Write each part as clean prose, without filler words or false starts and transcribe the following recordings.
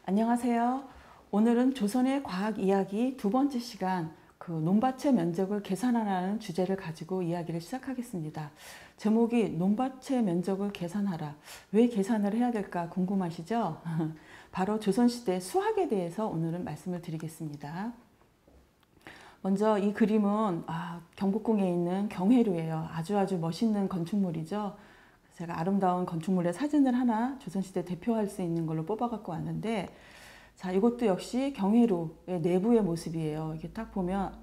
안녕하세요. 오늘은 조선의 과학 이야기 두 번째 시간 논밭의 면적을 계산하라는 주제를 가지고 이야기를 시작하겠습니다. 제목이 논밭의 면적을 계산하라. 왜 계산을 해야 될까 궁금하시죠? 바로 조선시대 수학에 대해서 오늘은 말씀을 드리겠습니다. 먼저 이 그림은 경복궁에 있는 경회루예요. 아주 멋있는 건축물이죠. 제가 아름다운 건축물의 사진을 하나 조선시대 대표할 수 있는 걸로 뽑아 갖고 왔는데, 자, 이것도 역시 경회루의 내부의 모습이에요. 이렇게 딱 보면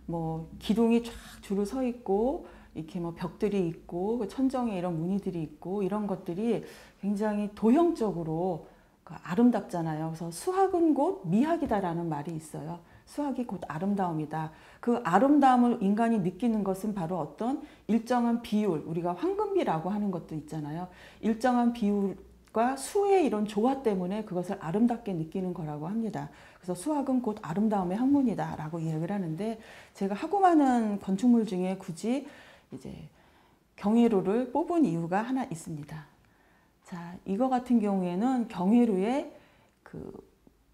뭐 기둥이 쫙 줄을 서 있고, 이렇게 뭐 벽들이 있고, 천정에 이런 무늬들이 있고, 이런 것들이 굉장히 도형적으로 아름답잖아요. 그래서 수학은 곧 미학이다라는 말이 있어요. 수학이 곧 아름다움이다. 그 아름다움을 인간이 느끼는 것은 바로 어떤 일정한 비율, 우리가 황금비라고 하는 것도 있잖아요. 일정한 비율과 수의 이런 조화 때문에 그것을 아름답게 느끼는 거라고 합니다. 그래서 수학은 곧 아름다움의 학문이다 라고 이야기를 하는데, 제가 하고 많은 건축물 중에 굳이 이제 경회루를 뽑은 이유가 하나 있습니다. 자, 이거 같은 경우에는 경회루의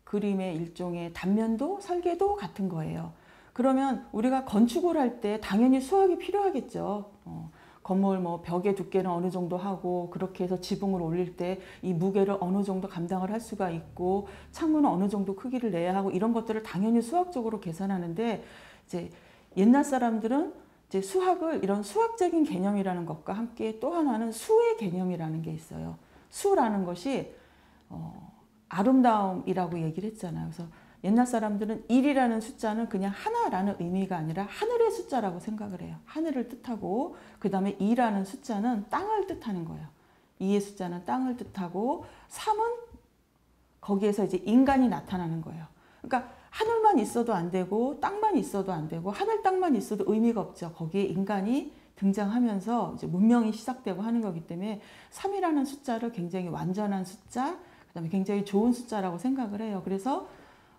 그림의 일종의 단면도 설계도 같은 거예요. 그러면 우리가 건축을 할 때 당연히 수학이 필요하겠죠. 건물 뭐 벽의 두께는 어느 정도 하고, 그렇게 해서 지붕을 올릴 때 이 무게를 어느 정도 감당을 할 수가 있고, 창문은 어느 정도 크기를 내야 하고, 이런 것들을 당연히 수학적으로 계산하는데, 이제 옛날 사람들은 이제 수학을 이런 수학적인 개념이라는 것과 함께 또 하나는 수의 개념이라는 게 있어요. 수라는 것이 아름다움이라고 얘기를 했잖아요. 그래서 옛날 사람들은 1이라는 숫자는 그냥 하나라는 의미가 아니라 하늘의 숫자라고 생각을 해요. 하늘을 뜻하고, 그 다음에 2라는 숫자는 땅을 뜻하는 거예요. 2의 숫자는 땅을 뜻하고, 3은 거기에서 이제 인간이 나타나는 거예요. 그러니까 하늘만 있어도 안 되고, 땅만 있어도 안 되고, 하늘 땅만 있어도 의미가 없죠. 거기에 인간이 등장하면서 이제 문명이 시작되고 하는 거기 때문에 3이라는 숫자를 굉장히 완전한 숫자, 그다음에 굉장히 좋은 숫자라고 생각을 해요. 그래서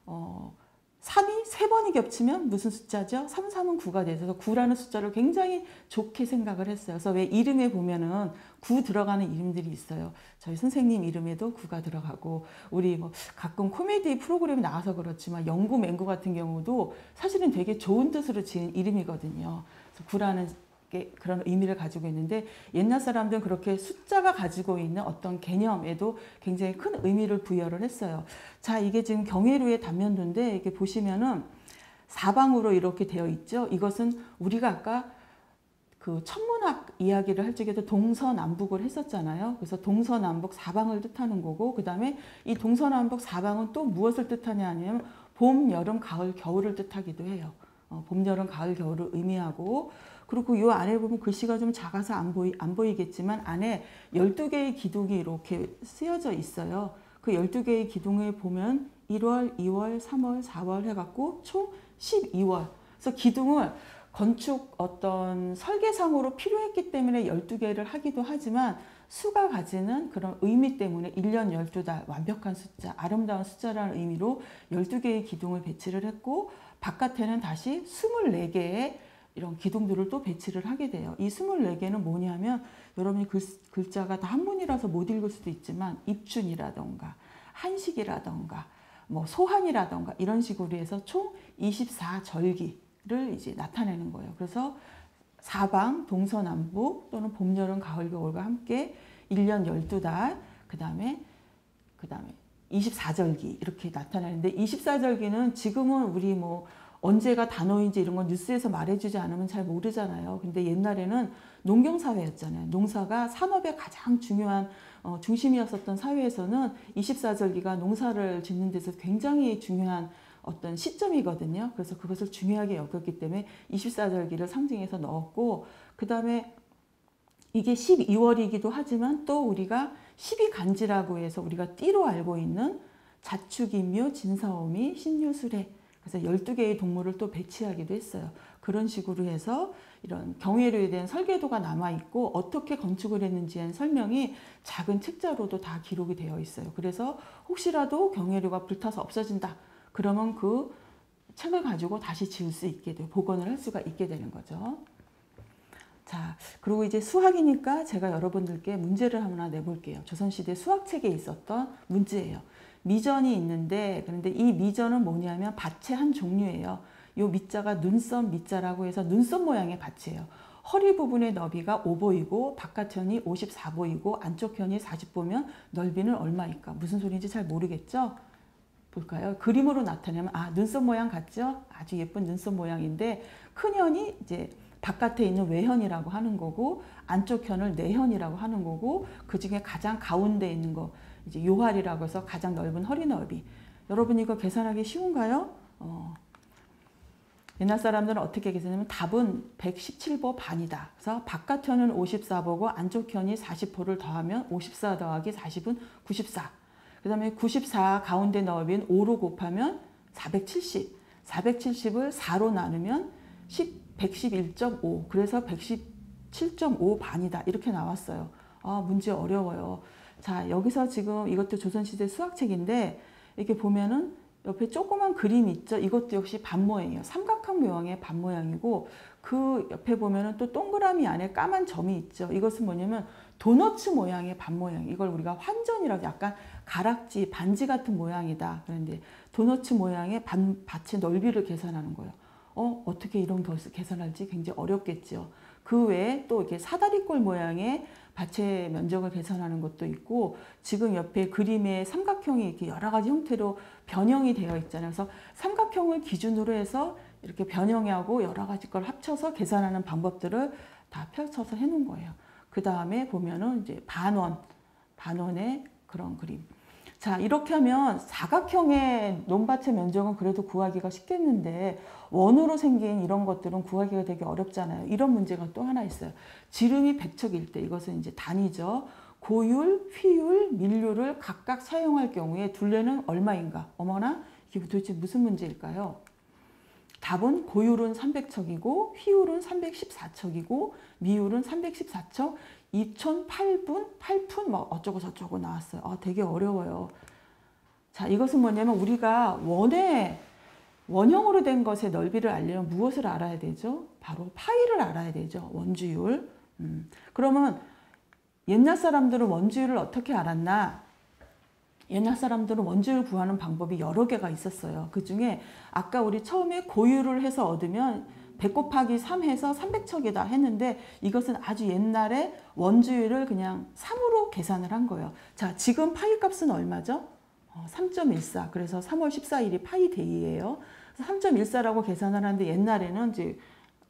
3이 3번이 겹치면 무슨 숫자죠? 3, 3은 9가 돼서 9라는 숫자를 굉장히 좋게 생각을 했어요. 그래서 왜 이름에 보면은 9 들어가는 이름들이 있어요. 저희 선생님 이름에도 9가 들어가고, 우리 뭐 가끔 코미디 프로그램이 나와서 그렇지만 영구 맹구 같은 경우도 사실은 되게 좋은 뜻으로 지은 이름이거든요. 그래서 9라는 그런 의미를 가지고 있는데, 옛날 사람들은 그렇게 숫자가 가지고 있는 어떤 개념에도 굉장히 큰 의미를 부여를 했어요. 자, 이게 지금 경회루의 단면도인데, 이게 보시면은 사방으로 이렇게 되어 있죠. 이것은 우리가 아까 그 천문학 이야기를 할 적에도 동서남북을 했었잖아요. 그래서 동서남북 사방을 뜻하는 거고, 그 다음에 이 동서남북 사방은 또 무엇을 뜻하냐 하면 봄, 여름, 가을, 겨울을 뜻하기도 해요. 봄, 여름, 가을, 겨울을 의미하고, 그리고 이 안에 보면 글씨가 좀 작아서 안 보이겠지만 안에 12개의 기둥이 이렇게 쓰여져 있어요. 그 12개의 기둥에 보면 1월, 2월, 3월, 4월 해갖고 총 12월. 그래서 기둥을 건축 어떤 설계상으로 필요했기 때문에 12개를 하기도 하지만, 수가 가지는 그런 의미 때문에 1년 12달, 완벽한 숫자, 아름다운 숫자라는 의미로 12개의 기둥을 배치를 했고, 바깥에는 다시 24개의 이런 기둥들을 또 배치를 하게 돼요. 이 24개는 뭐냐면, 여러분이 글자가 다 한문이라서 못 읽을 수도 있지만, 입춘이라던가 한식이라던가 뭐 소한이라던가 이런 식으로 해서 총 24절기를 이제 나타내는 거예요. 그래서 사방, 동서남북 또는 봄, 여름, 가을, 겨울과 함께 1년 12달, 그 다음에 24절기 이렇게 나타나는데, 24절기는 지금은 우리 뭐 언제가 단오인지 이런 건 뉴스에서 말해주지 않으면 잘 모르잖아요. 근데 옛날에는 농경사회였잖아요. 농사가 산업의 가장 중요한 중심이었었던 사회에서는 24절기가 농사를 짓는 데서 굉장히 중요한 어떤 시점이거든요. 그래서 그것을 중요하게 여겼기 때문에 24절기를 상징해서 넣었고, 그 다음에 이게 12월이기도 하지만 또 우리가 12간지라고 해서 우리가 띠로 알고 있는 자축인묘, 진사오미, 신유술해, 그래서 12개의 동물을 또 배치하기도 했어요. 그런 식으로 해서 이런 경회루에 대한 설계도가 남아있고, 어떻게 건축을 했는지에 대한 설명이 작은 책자로도 다 기록이 되어 있어요. 그래서 혹시라도 경회루가 불타서 없어진다 그러면 그 책을 가지고 다시 지을 수 있게 돼요. 복원을 할 수가 있게 되는 거죠. 자, 그리고 이제 수학이니까 제가 여러분들께 문제를 하나 내볼게요. 조선시대 수학책에 있었던 문제예요. 미전이 있는데, 그런데 이 미전은 뭐냐면 밭의 한 종류예요. 요 밑자가 눈썹 밑자라고 해서 눈썹 모양의 밭이에요. 허리 부분의 너비가 5보이고 바깥편이 54보이고 안쪽 편이 40보면 넓이는 얼마일까? 무슨 소리인지 잘 모르겠죠? 볼까요? 그림으로 나타내면 눈썹 모양 같죠? 아주 예쁜 눈썹 모양인데 큰 현이 이제 바깥에 있는 외현이라고 하는 거고 안쪽 현을 내현이라고 하는 거고 그 중에 가장 가운데 있는 거 이제 요활이라고 해서 가장 넓은 허리 너비. 여러분 이거 계산하기 쉬운가요? 옛날 사람들은 어떻게 계산하면 답은 117보 반이다. 그래서 바깥현은 54보고 안쪽현이 40보를 더하면 54 더하기 40은 94. 그 다음에 94 가운데 너비는 5로 곱하면 470. 470을 4로 나누면 111.5. 그래서 117.5 반이다. 이렇게 나왔어요. 문제 어려워요. 자, 여기서 지금 이것도 조선시대 수학책인데 이렇게 보면은 옆에 조그만 그림 있죠? 이것도 역시 반 모양이에요. 삼각형 모양의 반 모양이고 그 옆에 보면은 또 동그라미 안에 까만 점이 있죠. 이것은 뭐냐면 도너츠 모양의 반 모양. 이걸 우리가 환전이라고 약간 가락지, 반지 같은 모양이다. 그런데 도너츠 모양의 밭의 넓이를 계산하는 거예요. 어떻게 이런 것을 계산할지 굉장히 어렵겠죠. 그 외에 또 이렇게 사다리꼴 모양의 밭의 면적을 계산하는 것도 있고 지금 옆에 그림에 삼각형이 이렇게 여러 가지 형태로 변형이 되어 있잖아요. 그래서 삼각형을 기준으로 해서 이렇게 변형하고 여러 가지 걸 합쳐서 계산하는 방법들을 다 펼쳐서 해놓은 거예요. 그 다음에 보면은 이제 반원의 그런 그림. 자, 이렇게 하면 사각형의 논밭의 면적은 그래도 구하기가 쉽겠는데 원으로 생긴 이런 것들은 구하기가 되게 어렵잖아요. 이런 문제가 또 하나 있어요. 지름이 100척일 때 이것은 이제 단위죠. 고율, 휘율, 밀률을 각각 사용할 경우에 둘레는 얼마인가? 어머나, 이게 도대체 무슨 문제일까요? 답은 고율은 300척이고 휘율은 314척이고 미율은 314척 2008분, 8푼 뭐 어쩌고 저쩌고 나왔어요. 되게 어려워요. 자, 이것은 뭐냐면 우리가 원형으로 된 것의 넓이를 알려면 무엇을 알아야 되죠? 바로 파이를 알아야 되죠. 원주율. 그러면 옛날 사람들은 원주율을 어떻게 알았나? 옛날 사람들은 원주율 구하는 방법이 여러 개가 있었어요. 그 중에 아까 우리 처음에 고율을 해서 얻으면 100 곱하기 3 해서 300척이다 했는데 이것은 아주 옛날에 원주율을 그냥 3으로 계산을 한 거예요. 자, 지금 파이 값은 얼마죠? 3.14. 그래서 3월 14일이 파이 데이예요. 3.14라고 계산을 하는데 옛날에는 이제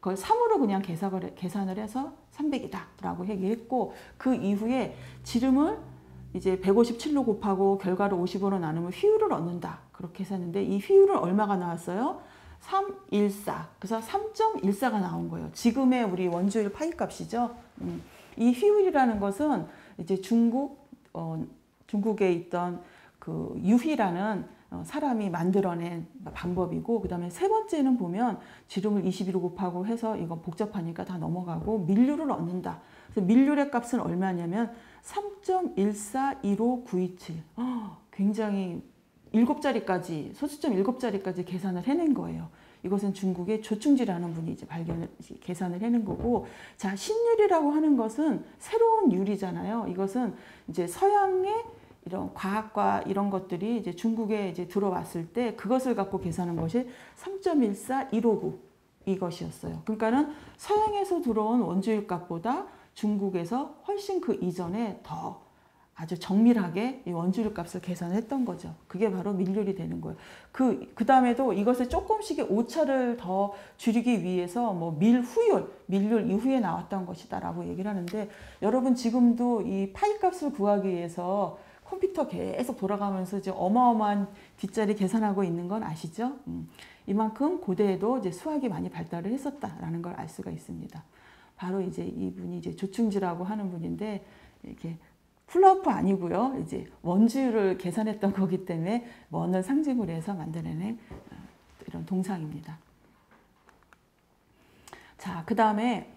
그걸 3으로 그냥 계산을 해서 300이다라고 얘기했고 그 이후에 지름을 이제 157로 곱하고 결과를 55로 나누면 휘율을 얻는다. 그렇게 했었는데 이 휘율은 얼마가 나왔어요? 314. 그래서 3.14가 나온 거예요. 지금의 우리 원주율 파이 값이죠. 이 휘율이라는 것은 이제 중국에 있던 그 유희라는 사람이 만들어낸 방법이고 그 다음에 세 번째는 보면 지름을 22로 곱하고 해서 이건 복잡하니까 다 넘어가고 밀률을 얻는다. 그래서 밀률의 값은 얼마냐면 3.1425927. 굉장히 7자리까지 소수점 7자리까지 계산을 해낸 거예요. 이것은 중국의 조충지라는 분이 이제 계산을 해낸 거고, 자, 신율이라고 하는 것은 새로운 율이잖아요. 이것은 이제 서양의 이런 과학과 이런 것들이 이제 중국에 이제 들어왔을 때 그것을 갖고 계산한 것이 3.14159 이것이었어요. 그러니까는 서양에서 들어온 원주율 값보다 중국에서 훨씬 그 이전에 더 아주 정밀하게 이 원주율 값을 계산했던 거죠. 그게 바로 밀률이 되는 거예요. 그 다음에도 이것을 조금씩의 오차를 더 줄이기 위해서 뭐 밀률 이후에 나왔던 것이다라고 얘기를 하는데 여러분 지금도 이 파이 값을 구하기 위해서 컴퓨터 계속 돌아가면서 이제 어마어마한 뒷자리 계산하고 있는 건 아시죠? 이만큼 고대에도 이제 수학이 많이 발달을 했었다라는 걸 알 수가 있습니다. 바로 이제 이분이 이제 조충지라고 하는 분인데 이렇게 플러프 아니고요. 이제 원주율을 계산했던 거기 때문에 원을 상징으로 해서 만들어낸 이런 동상입니다. 자, 그 다음에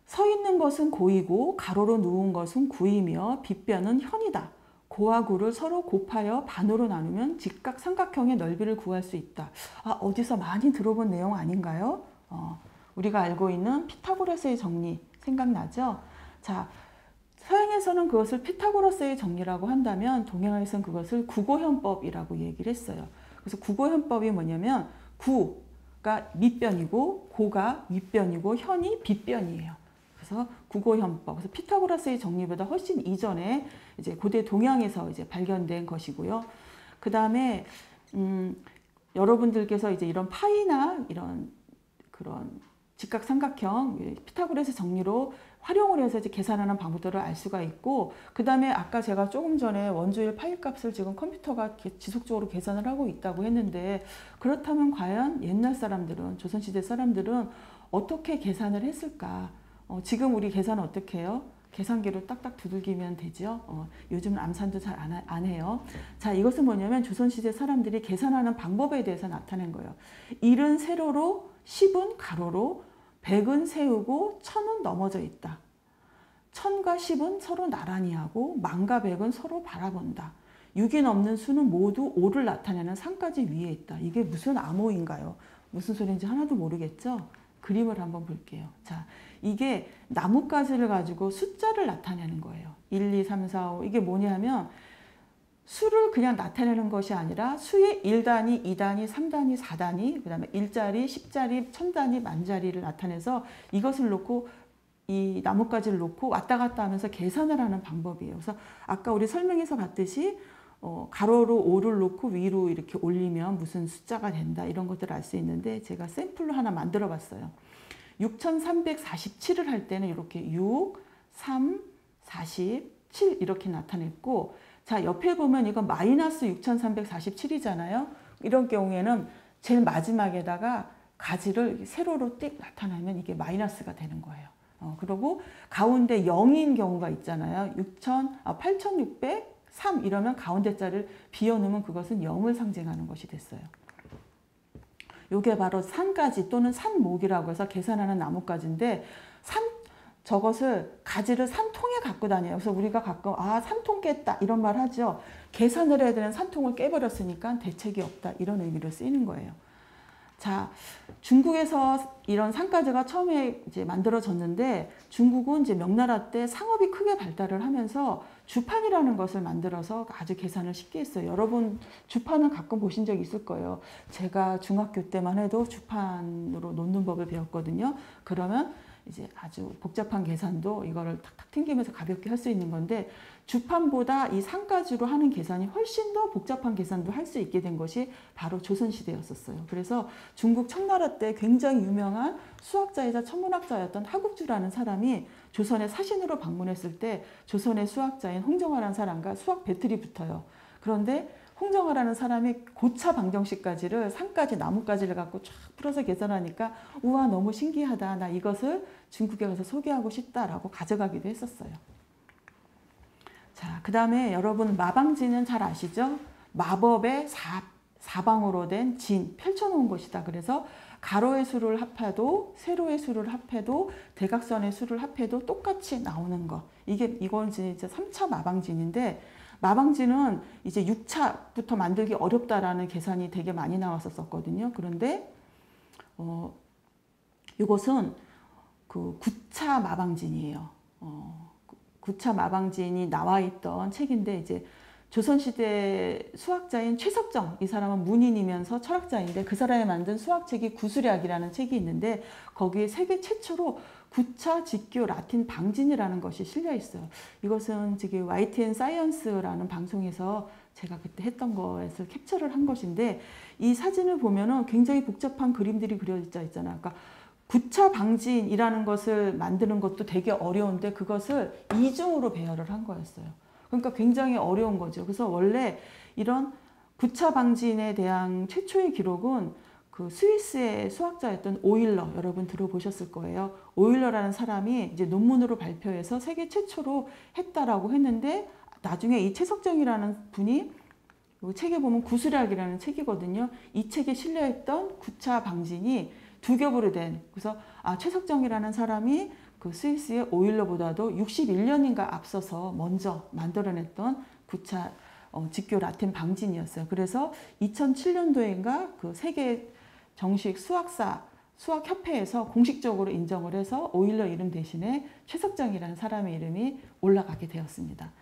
서 있는 것은 고이고 가로로 누운 것은 구이며 빗변은 현이다. 고와 구를 서로 곱하여 반으로 나누면 직각 삼각형의 넓이를 구할 수 있다. 어디서 많이 들어본 내용 아닌가요? 우리가 알고 있는 피타고라스의 정리 생각나죠? 자, 서양에서는 그것을 피타고라스의 정리라고 한다면 동양에서는 그것을 구고현법이라고 얘기를 했어요. 그래서 구고현법이 뭐냐면 구가 밑변이고 고가 윗변이고 현이 빗변이에요. 그래서 구고현법. 그래서 피타고라스의 정리보다 훨씬 이전에 이제 고대 동양에서 이제 발견된 것이고요. 그 다음에 여러분들께서 이제 이런 파이나 이런 그런 직각삼각형 피타고라스 정리로 활용을 해서 이제 계산하는 방법들을 알 수가 있고, 그 다음에 아까 제가 조금 전에 원주일 파이 값을 지금 컴퓨터가 지속적으로 계산을 하고 있다고 했는데, 그렇다면 과연 옛날 사람들은, 조선시대 사람들은 어떻게 계산을 했을까? 지금 우리 계산 어떻게 해요? 계산기로 딱딱 두들기면 되죠. 요즘은 암산도 잘 안 해요. 자, 이것은 뭐냐면 조선시대 사람들이 계산하는 방법에 대해서 나타낸 거예요. 1은 세로로, 10은 가로로, 100은 세우고 1000은 넘어져 있다. 1000과 10은 서로 나란히 하고 만과 100은 서로 바라본다. 6이 넘는 수는 모두 5를 나타내는 3까지 위에 있다. 이게 무슨 암호인가요? 무슨 소리인지 하나도 모르겠죠? 그림을 한번 볼게요. 자, 이게 나뭇가지를 가지고 숫자를 나타내는 거예요. 1, 2, 3, 4, 5. 이게 뭐냐면 수를 그냥 나타내는 것이 아니라 수의 1단위, 2단위, 3단위, 4단위, 그 다음에 1자리, 10자리, 1000단위, 만자리를 나타내서 이것을 놓고 이 나뭇가지를 놓고 왔다 갔다 하면서 계산을 하는 방법이에요. 그래서 아까 우리 설명에서 봤듯이 가로로 5를 놓고 위로 이렇게 올리면 무슨 숫자가 된다, 이런 것들을 알 수 있는데, 제가 샘플로 하나 만들어 봤어요. 6347을 할 때는 이렇게 6, 3, 47 이렇게 나타냈고, 자, 옆에 보면 이건 마이너스 6347이잖아요. 이런 경우에는 제일 마지막에다가 가지를 세로로 띡 나타나면 이게 마이너스가 되는 거예요. 그리고 가운데 0인 경우가 있잖아요. 8603 이러면 가운데 자를 비워놓으면 그것은 0을 상징하는 것이 됐어요. 이게 바로 산가지 또는 산목이라고 해서 계산하는 나뭇가지인데, 저것을 가지를 산통에 갖고 다녀요. 그래서 우리가 가끔 산통 깼다 이런 말 하죠. 계산을 해야 되는 산통을 깨버렸으니까 대책이 없다, 이런 의미로 쓰이는 거예요. 자, 중국에서 이런 산가지가 처음에 이제 만들어졌는데, 중국은 이제 명나라 때 상업이 크게 발달을 하면서 주판이라는 것을 만들어서 아주 계산을 쉽게 했어요. 여러분 주판은 가끔 보신 적 있을 거예요. 제가 중학교 때만 해도 주판으로 놓는 법을 배웠거든요. 그러면 이제 아주 복잡한 계산도 이거를 탁탁 튕기면서 가볍게 할 수 있는 건데, 주판보다 이 산가지로 하는 계산이 훨씬 더 복잡한 계산도 할 수 있게 된 것이 바로 조선시대였었어요. 그래서 중국 청나라 때 굉장히 유명한 수학자이자 천문학자였던 하국주라는 사람이 조선에 사신으로 방문했을 때 조선의 수학자인 홍정화라는 사람과 수학 배틀이 붙어요. 그런데 홍정화라는 사람이 고차 방정식까지를 산까지 나뭇가지를 갖고 쫙 풀어서 계산하니까 우와 너무 신기하다, 나 이것을 중국에 가서 소개하고 싶다라고 가져가기도 했었어요. 자, 그 다음에 여러분 마방진은 잘 아시죠? 마법의 사방으로 된 진, 펼쳐놓은 것이다. 그래서 가로의 수를 합해도 세로의 수를 합해도 대각선의 수를 합해도 똑같이 나오는 것. 이건 진짜 3차 마방진인데, 마방진은 이제 6차부터 만들기 어렵다라는 계산이 되게 많이 나왔었거든요. 그런데 이것은 그 9차 마방진이에요. 9차 마방진이 나와 있던 책인데, 이제 조선시대 수학자인 최석정, 이 사람은 문인이면서 철학자인데 그 사람이 만든 수학책이 구술약이라는 책이 있는데, 거기에 세계 최초로 9차 직교 라틴 방진이라는 것이 실려 있어요. 이것은 지금 YTN 사이언스라는 방송에서 제가 그때 했던 것을 캡처를 한 것인데, 이 사진을 보면은 굉장히 복잡한 그림들이 그려져 있잖아요. 그러니까 9차 방진이라는 것을 만드는 것도 되게 어려운데 그것을 이중으로 배열을 한 거였어요. 그러니까 굉장히 어려운 거죠. 그래서 원래 이런 9차 방진에 대한 최초의 기록은 그 스위스의 수학자였던 오일러, 여러분 들어보셨을 거예요. 오일러라는 사람이 이제 논문으로 발표해서 세계 최초로 했다라고 했는데, 나중에 이 최석정이라는 분이 이 책에 보면 구술약이라는 책이거든요. 이 책에 실려있던 9차 방진이 두 겹으로 된, 그래서 최석정이라는 사람이 그 스위스의 오일러보다도 61년인가 앞서서 먼저 만들어냈던 9차 직교 라틴 방진이었어요. 그래서 2007년도인가 그 세계 정식 수학사 수학협회에서 공식적으로 인정을 해서 오일러 이름 대신에 최석정이라는 사람의 이름이 올라가게 되었습니다.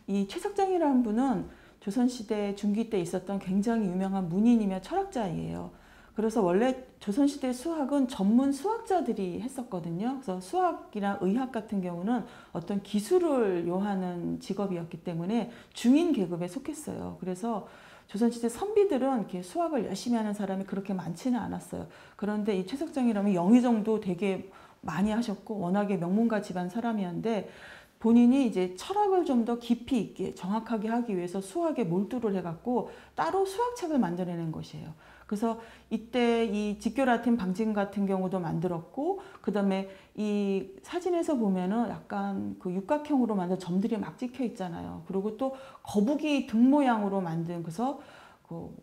이 최석정이라는 분은 조선시대 중기 때 있었던 굉장히 유명한 문인이며 철학자이에요. 그래서 원래 조선시대 수학은 전문 수학자들이 했었거든요. 그래서 수학이나 의학 같은 경우는 어떤 기술을 요하는 직업이었기 때문에 중인 계급에 속했어요. 그래서 조선시대 선비들은 이렇게 수학을 열심히 하는 사람이 그렇게 많지는 않았어요. 그런데 이 최석정이라면 영의정도 되게 많이 하셨고 워낙에 명문가 집안 사람이었는데 본인이 이제 철학을 좀 더 깊이 있게 정확하게 하기 위해서 수학에 몰두를 해갖고 따로 수학책을 만들어낸 것이에요. 그래서 이때 이 직교라틴 방진 같은 경우도 만들었고 그 다음에 이 사진에서 보면은 약간 그 육각형으로 만든 점들이 막 찍혀 있잖아요. 그리고 또 거북이 등 모양으로 만든 그래서 그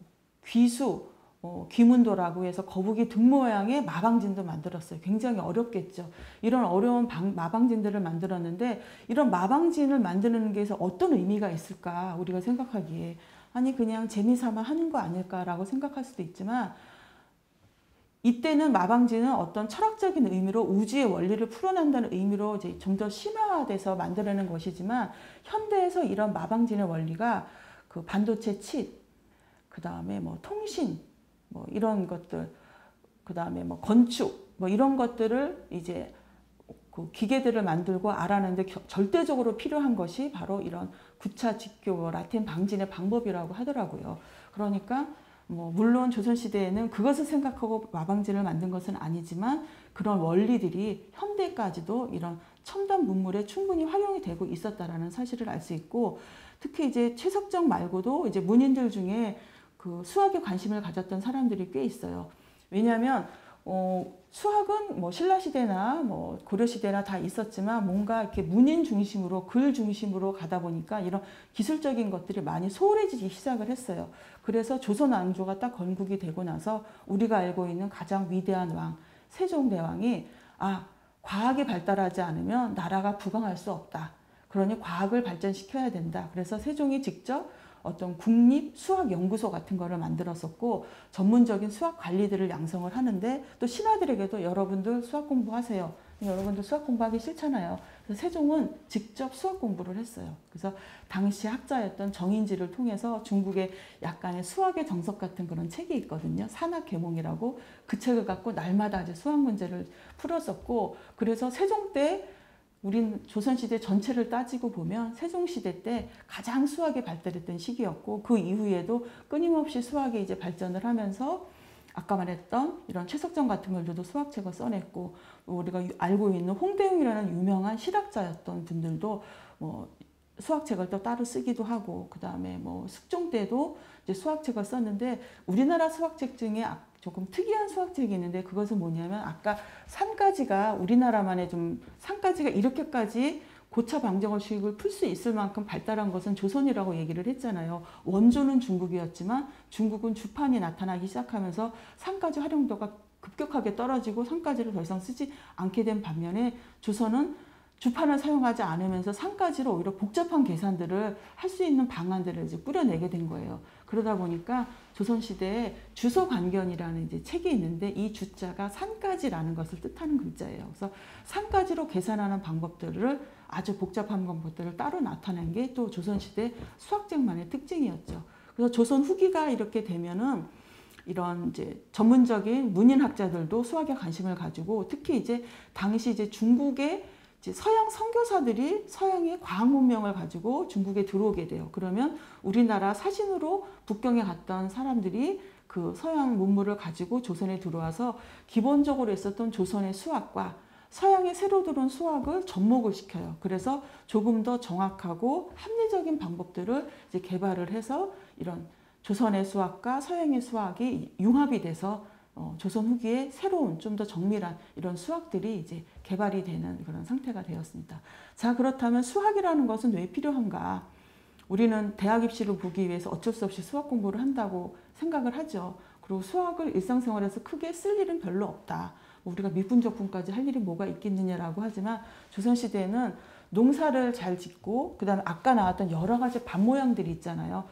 귀수 귀문도라고 해서 거북이 등 모양의 마방진도 만들었어요. 굉장히 어렵겠죠. 이런 어려운 마방진들을 만들었는데 이런 마방진을 만드는 게 어떤 의미가 있을까 우리가 생각하기에 아니 그냥 재미삼아 하는 거 아닐까라고 생각할 수도 있지만 이때는 마방진은 어떤 철학적인 의미로 우주의 원리를 풀어낸다는 의미로 이제 좀 더 심화돼서 만들어낸 것이지만 현대에서 이런 마방진의 원리가 그 반도체 칩, 그 다음에 뭐 통신, 뭐 이런 것들, 그 다음에 뭐 건축, 뭐 이런 것들을 이제 그 기계들을 만들고 알아내는데 절대적으로 필요한 것이 바로 이런 구차 직교 라틴 방진의 방법이라고 하더라고요. 그러니까 뭐 물론 조선시대에는 그것을 생각하고 마방진을 만든 것은 아니지만 그런 원리들이 현대까지도 이런 첨단 문물에 충분히 활용이 되고 있었다라는 사실을 알 수 있고 특히 이제 최석정 말고도 이제 문인들 중에 그 수학에 관심을 가졌던 사람들이 꽤 있어요. 왜냐하면 수학은 뭐 신라시대나 뭐 고려시대나 다 있었지만 뭔가 이렇게 문인 중심으로 글 중심으로 가다 보니까 이런 기술적인 것들이 많이 소홀해지기 시작을 했어요. 그래서 조선 왕조가 딱 건국이 되고 나서 우리가 알고 있는 가장 위대한 왕 세종대왕이 과학이 발달하지 않으면 나라가 부강할 수 없다. 그러니 과학을 발전시켜야 된다. 그래서 세종이 직접 어떤 국립수학연구소 같은 거를 만들었었고 전문적인 수학 관리들을 양성을 하는데 또 신하들에게도 여러분들 수학 공부하세요. 여러분들 수학 공부하기 싫잖아요. 그래서 세종은 직접 수학 공부를 했어요. 그래서 당시 학자였던 정인지를 통해서 중국의 약간의 수학의 정석 같은 그런 책이 있거든요. 산학계몽이라고 그 책을 갖고 날마다 이제 수학 문제를 풀었었고 그래서 세종 때 우린 조선시대 전체를 따지고 보면 세종시대 때 가장 수학이 발달했던 시기였고 그 이후에도 끊임없이 수학이 이제 발전을 하면서 아까 말했던 이런 최석정 같은 분들도 수학책을 써냈고 우리가 알고 있는 홍대웅이라는 유명한 실학자였던 분들도 뭐 수학책을 또 따로 쓰기도 하고 그 다음에 뭐 숙종 때도 이제 수학책을 썼는데 우리나라 수학책 중에 조금 특이한 수학책이 있는데 그것은 뭐냐면 아까 산까지가 우리나라만의 좀 산까지가 이렇게까지 고차 방정식을 풀 수 있을 만큼 발달한 것은 조선이라고 얘기를 했잖아요. 원조는 중국이었지만 중국은 주판이 나타나기 시작하면서 산까지 활용도가 급격하게 떨어지고 산까지를 더 이상 쓰지 않게 된 반면에 조선은 주판을 사용하지 않으면서 산까지로 오히려 복잡한 계산들을 할 수 있는 방안들을 이제 꾸려내게 된 거예요. 그러다 보니까 조선시대에 주소관견이라는 이제 책이 있는데 이 주자가 산까지라는 것을 뜻하는 글자예요. 그래서 산까지로 계산하는 방법들을 아주 복잡한 방법들을 따로 나타낸 게 또 조선시대 수학책만의 특징이었죠. 그래서 조선 후기가 이렇게 되면은 이런 이제 전문적인 문인학자들도 수학에 관심을 가지고 특히 이제 당시 이제 중국의 서양 선교사들이 서양의 과학 문명을 가지고 중국에 들어오게 돼요. 그러면 우리나라 사신으로 북경에 갔던 사람들이 그 서양 문물을 가지고 조선에 들어와서 기본적으로 있었던 조선의 수학과 서양의 새로 들어온 수학을 접목을 시켜요. 그래서 조금 더 정확하고 합리적인 방법들을 이제 개발을 해서 이런 조선의 수학과 서양의 수학이 융합이 돼서 조선 후기에 새로운 좀 더 정밀한 이런 수학들이 이제 개발이 되는 그런 상태가 되었습니다. 자, 그렇다면 수학이라는 것은 왜 필요한가? 우리는 대학 입시를 보기 위해서 어쩔 수 없이 수학 공부를 한다고 생각을 하죠. 그리고 수학을 일상생활에서 크게 쓸 일은 별로 없다. 우리가 미분적분까지 할 일이 뭐가 있겠느냐라고 하지만 조선시대에는 농사를 잘 짓고 그 다음에 아까 나왔던 여러 가지 밭 모양들이 있잖아요.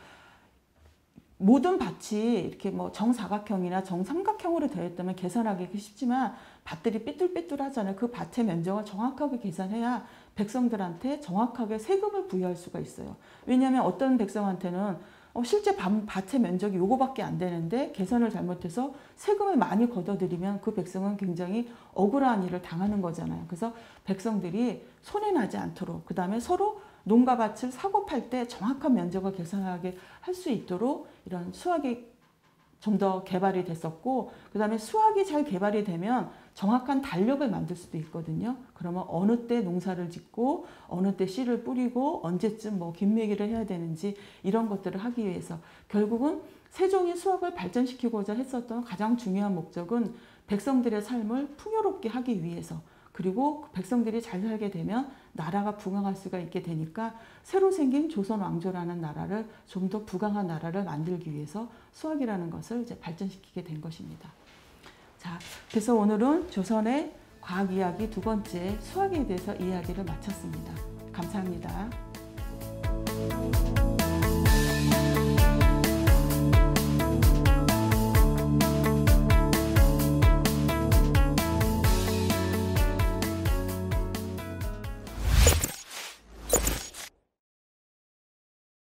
모든 밭이 이렇게 뭐 정사각형이나 정삼각형으로 되어 있다면 계산하기 쉽지만 밭들이 삐뚤삐뚤하잖아요. 그 밭의 면적을 정확하게 계산해야 백성들한테 정확하게 세금을 부여할 수가 있어요. 왜냐하면 어떤 백성한테는 실제 밭의 면적이 요거밖에 안 되는데 계산을 잘못해서 세금을 많이 걷어들이면 그 백성은 굉장히 억울한 일을 당하는 거잖아요. 그래서 백성들이 손해나지 않도록, 그 다음에 서로 농가 밭을 사고 팔 때 정확한 면적을 계산하게 할 수 있도록 이런 수학이 좀 더 개발이 됐었고, 그 다음에 수학이 잘 개발이 되면 정확한 달력을 만들 수도 있거든요. 그러면 어느 때 농사를 짓고 어느 때 씨를 뿌리고 언제쯤 뭐 김매기를 해야 되는지 이런 것들을 하기 위해서 결국은 세종이 수학을 발전시키고자 했었던 가장 중요한 목적은 백성들의 삶을 풍요롭게 하기 위해서, 그리고 백성들이 잘 살게 되면 나라가 부강할 수가 있게 되니까 새로 생긴 조선 왕조라는 나라를 좀 더 부강한 나라를 만들기 위해서 수학이라는 것을 이제 발전시키게 된 것입니다. 자, 그래서 오늘은 조선의 과학 이야기 두 번째 수학에 대해서 이야기를 마쳤습니다. 감사합니다.